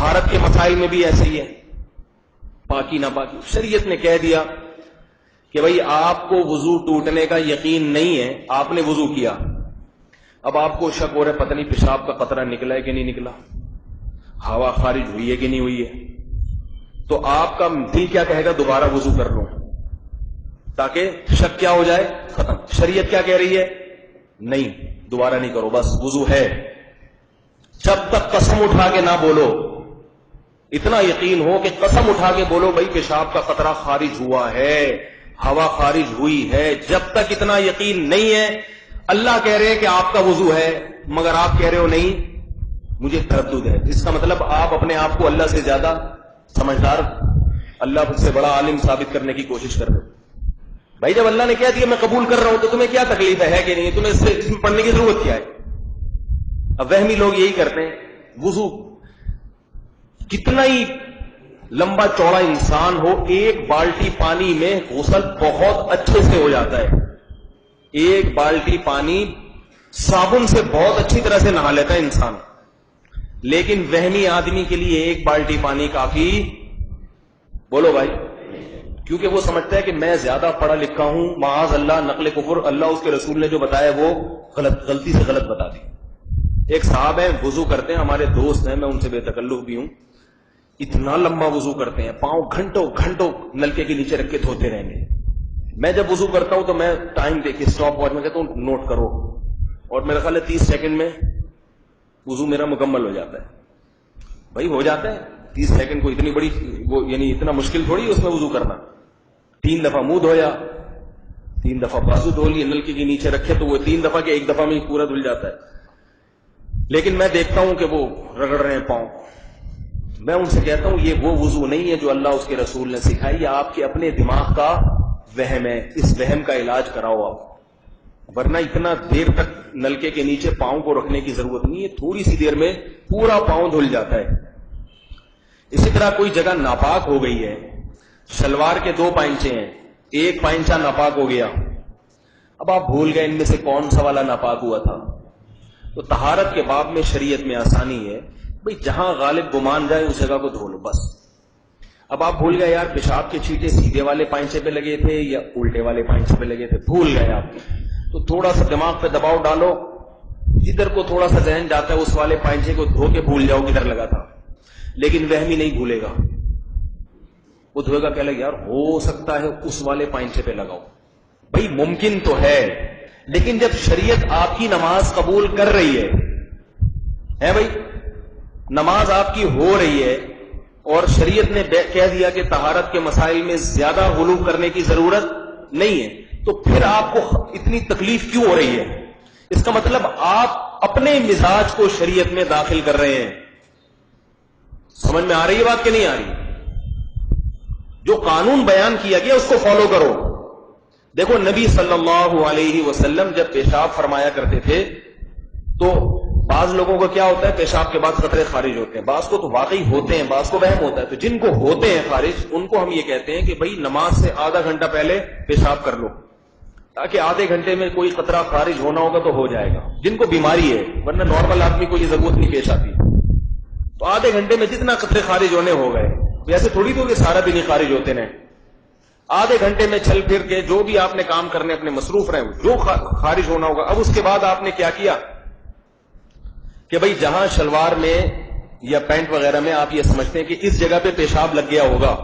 طہارت کے مسائل میں بھی ایسے ہی ہے، پاکی ناپاکی. شریعت نے کہہ دیا کہ بھئی آپ کو وضو ٹوٹنے کا یقین نہیں ہے، آپ نے وضو کیا، اب آپ کو شک ہو رہا ہے پتہ نہیں پیشاب کا قطرہ نکلا ہے کہ نہیں نکلا، ہوا خارج ہوئی ہے کہ نہیں ہوئی ہے، تو آپ کا دل کیا کہے گا؟ دوبارہ وضو کر لو، تاکہ شک کیا ہو جائے؟ ختم. شریعت کیا کہہ رہی ہے؟ نہیں، دوبارہ نہیں کرو، بس وضو ہے. جب تک قسم اٹھا کے نہ بولو، اتنا یقین ہو کہ قسم اٹھا کے بولو بھائی پیشاب کا قطرہ خارج ہوا ہے، ہوا خارج ہوئی ہے، جب تک اتنا یقین نہیں ہے، اللہ کہہ رہے ہیں کہ آپ کا وضو ہے، مگر آپ کہہ رہے ہو نہیں مجھے تردد ہے. اس کا مطلب آپ اپنے آپ کو اللہ سے زیادہ سمجھدار، اللہ سے بڑا عالم ثابت کرنے کی کوشش کر رہے ہو. بھائی جب اللہ نے کہہ دیا میں قبول کر رہا ہوں تو تمہیں کیا تکلیف ہے کہ نہیں؟ تمہیں اس میں پڑھنے کی ضرورت کیا ہے؟ اب وہمی لوگ یہی کرتے ہیں. وضو کتنا ہی لمبا چوڑا انسان ہو، ایک بالٹی پانی میں غسل بہت اچھے سے ہو جاتا ہے. ایک بالٹی پانی صابن سے بہت اچھی طرح سے نہا لیتا ہے انسان. لیکن وہمی آدمی کے لیے ایک بالٹی پانی کافی؟ بولو بھائی. کیونکہ وہ سمجھتا ہے کہ میں زیادہ پڑھا لکھا ہوں، معاذ اللہ نقل کفر، اللہ اس کے رسول نے جو بتایا وہ غلطی سے غلط بتا دی. ایک صاحب ہیں وضو کرتے ہیں، ہمارے دوست ہیں، میں ان سے بے تکلف بھی ہوں، اتنا لمبا وضو کرتے ہیں، پاؤں گھنٹوں گھنٹوں نلکے کے نیچے رکھ کے دھوتے رہیں گے. میں جب وضو کرتا ہوں تو میں ٹائم دیکھ کے اسٹاپ واچ میں کہتا ہوں نوٹ کرو، اور میرا خیال ہے 30 سیکنڈ میں وضو میرا مکمل ہو جاتا ہے. بھائی ہو جاتا ہے 30 سیکنڈ کو اتنی بڑی وہ یعنی اتنا مشکل تھوڑی ہے اس میں وضو کرنا. 3 دفعہ منہ دھویا، 3 دفعہ بازو دھو لیے، نلکے کے نیچے رکھے تو وہ 3 دفعہ کے 1 دفعہ میں ہی پورا دھل جاتا ہے. لیکن میں دیکھتا ہوں کہ وہ رگڑ رہے ہیں پاؤں. میں ان سے کہتا ہوں یہ وہ وضو نہیں ہے جو اللہ اس کے رسول نے سکھائی، یہ آپ کے اپنے دماغ کا وہم ہے. اس وہم کا علاج کراؤ آپ، ورنہ اتنا دیر تک نلکے کے نیچے پاؤں کو رکھنے کی ضرورت نہیں ہے، تھوڑی سی دیر میں پورا پاؤں دھل جاتا ہے. اسی طرح کوئی جگہ ناپاک ہو گئی ہے، شلوار کے 2 پائنچے ہیں، ایک پائنچہ ناپاک ہو گیا، اب آپ بھول گئے ان میں سے کون سا والا ناپاک ہوا تھا. تو طہارت کے باب میں شریعت میں آسانی ہے، بھئی جہاں غالب گمان جائے اس جگہ کو دھو لو بس. اب آپ بھول گئے یار پیشاب کے چھینٹے سیدھے والے پائنچے پہ لگے تھے یا الٹے والے پائنچے پہ لگے تھے، بھول گئے آپ، تو تھوڑا سا دماغ پہ دباؤ ڈالو، جدھر کو تھوڑا سا ذہن جاتا ہے اس والے پائنچے کو دھو کے بھول جاؤ کدھر لگا تھا. لیکن وہمی نہیں بھولے گا، وہ دھوئے گا، کہہ لگا یار ہو سکتا ہے اس والے پائنچے پہ لگاؤ. بھئی ممکن تو ہے، لیکن جب شریعت آپ کی نماز قبول کر رہی ہے بھئی نماز آپ کی ہو رہی ہے، اور شریعت نے کہہ دیا کہ طہارت کے مسائل میں زیادہ غلو کرنے کی ضرورت نہیں ہے، تو پھر آپ کو اتنی تکلیف کیوں ہو رہی ہے؟ اس کا مطلب آپ اپنے مزاج کو شریعت میں داخل کر رہے ہیں. سمجھ میں آ رہی ہے بات کہ نہیں آ رہی؟ جو قانون بیان کیا گیا اس کو فالو کرو. دیکھو نبی صلی اللہ علیہ وسلم جب پیشاب فرمایا کرتے تھے تو بعض لوگوں کو کیا ہوتا ہے پیشاب کے بعد قطرے خارج ہوتے ہیں، بعض کو تو واقعی ہوتے ہیں، بعض کو وہم ہوتا ہے. تو جن کو ہوتے ہیں خارج ان کو ہم یہ کہتے ہیں کہ بھئی نماز سے آدھا گھنٹہ پہلے پیشاب کر لو، تاکہ آدھے گھنٹے میں کوئی قطرہ خارج ہونا ہوگا تو ہو جائے گا. جن کو بیماری ہے، ورنہ نارمل آدمی کو یہ ضرورت نہیں پیش آتی، تو آدھے گھنٹے میں جتنا قطرے خارج ہونے ہو گئے. ایسے تھوڑی تو کہ سارا دن ہی خارج ہوتے ہیں، آدھے گھنٹے میں چل پھر کے جو بھی آپ نے کام کرنے اپنے مصروف رہے جو خارج ہونا ہوگا. اب اس کے بعد آپ نے کیا کیا کہ بھئی جہاں شلوار میں یا پینٹ وغیرہ میں آپ یہ سمجھتے ہیں کہ اس جگہ پہ پیشاب لگ گیا ہوگا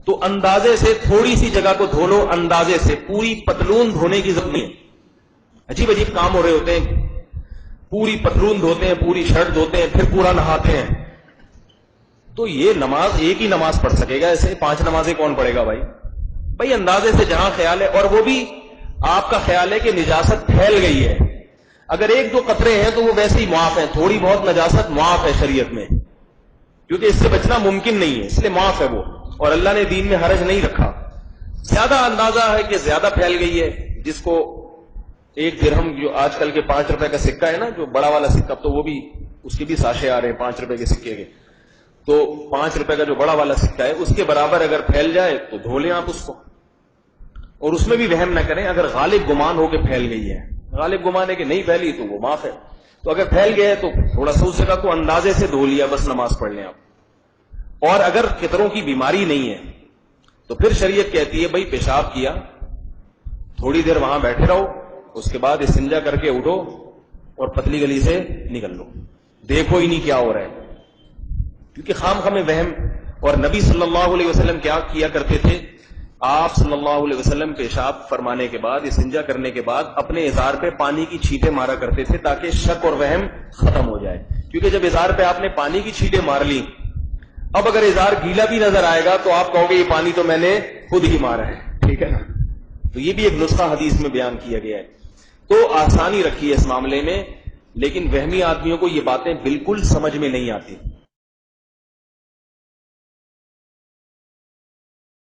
تو اندازے سے تھوڑی سی جگہ کو دھو لو، اندازے سے. پوری پتلون دھونے کی ضرورت نہیں ہے. عجیب عجیب کام ہو رہے ہوتے ہیں، پوری پتلون دھوتے ہیں، پوری شرٹ دھوتے ہیں، پھر پورا نہاتے ہیں. تو یہ نماز ایک ہی نماز پڑھ سکے گا؟ ایسے 5 نمازیں کون پڑھے گا بھائی؟ بھئی اندازے سے جہاں خیال ہے، اور وہ بھی آپ کا خیال ہے کہ نجاست پھیل گئی ہے، اگر 1-2 قطرے ہیں تو وہ ویسے ہی معاف ہیں، تھوڑی بہت نجاست معاف ہے شریعت میں، کیونکہ اس سے بچنا ممکن نہیں ہے، اس لیے معاف ہے وہ، اور اللہ نے دین میں حرج نہیں رکھا. زیادہ اندازہ ہے کہ زیادہ پھیل گئی ہے، جس کو 1 درہم جو آج کل کے 5 روپے کا سکہ ہے نا، جو بڑا والا سکہ، تو وہ بھی اس کے بھی ساشے آ رہے ہیں 5 روپے کے سکے کے، تو 5 روپے کا جو بڑا والا سکہ ہے اس کے برابر اگر پھیل جائے تو دھو لیں آپ اس کو. اور اس میں بھی وہم نہ کریں، اگر غالب گمان ہو کے پھیل گئی ہے، غالب گمان ہے کہ نہیں پھیلی تو وہ معاف ہے. تو اگر پھیل گیا ہے تو تھوڑا سا اس جگہ کو اندازے سے دھو لیا، بس نماز پڑھ لیں آپ. اور اگر فطروں کی بیماری نہیں ہے تو پھر شریعت کہتی ہے بھائی پیشاب کیا تھوڑی دیر وہاں بیٹھے رہو, اس کے بعد استنجا کر کے اٹھو اور پتلی گلی سے نکل لو, دیکھو ہی نہیں کیا ہو رہا ہے. کیونکہ خام خام وہم. اور نبی صلی اللہ علیہ وسلم کیا کیا کرتے تھے, آپ صلی اللہ علیہ وسلم پیشاب فرمانے کے بعد استنجا کرنے کے بعد اپنے ازار پہ پانی کی چھینٹیں مارا کرتے تھے تاکہ شک اور وہم ختم ہو جائے. کیونکہ جب ازار پہ آپ نے پانی کی چھینٹیں مار لی, اب اگر ازار گیلا بھی نظر آئے گا تو آپ کہو گے یہ پانی تو میں نے خود ہی مارا ہے, ٹھیک ہے نا. تو یہ بھی ایک نسخہ حدیث میں بیان کیا گیا ہے. تو آسانی رکھی ہے اس معاملے میں, لیکن وہمی آدمیوں کو یہ باتیں بالکل سمجھ میں نہیں آتی.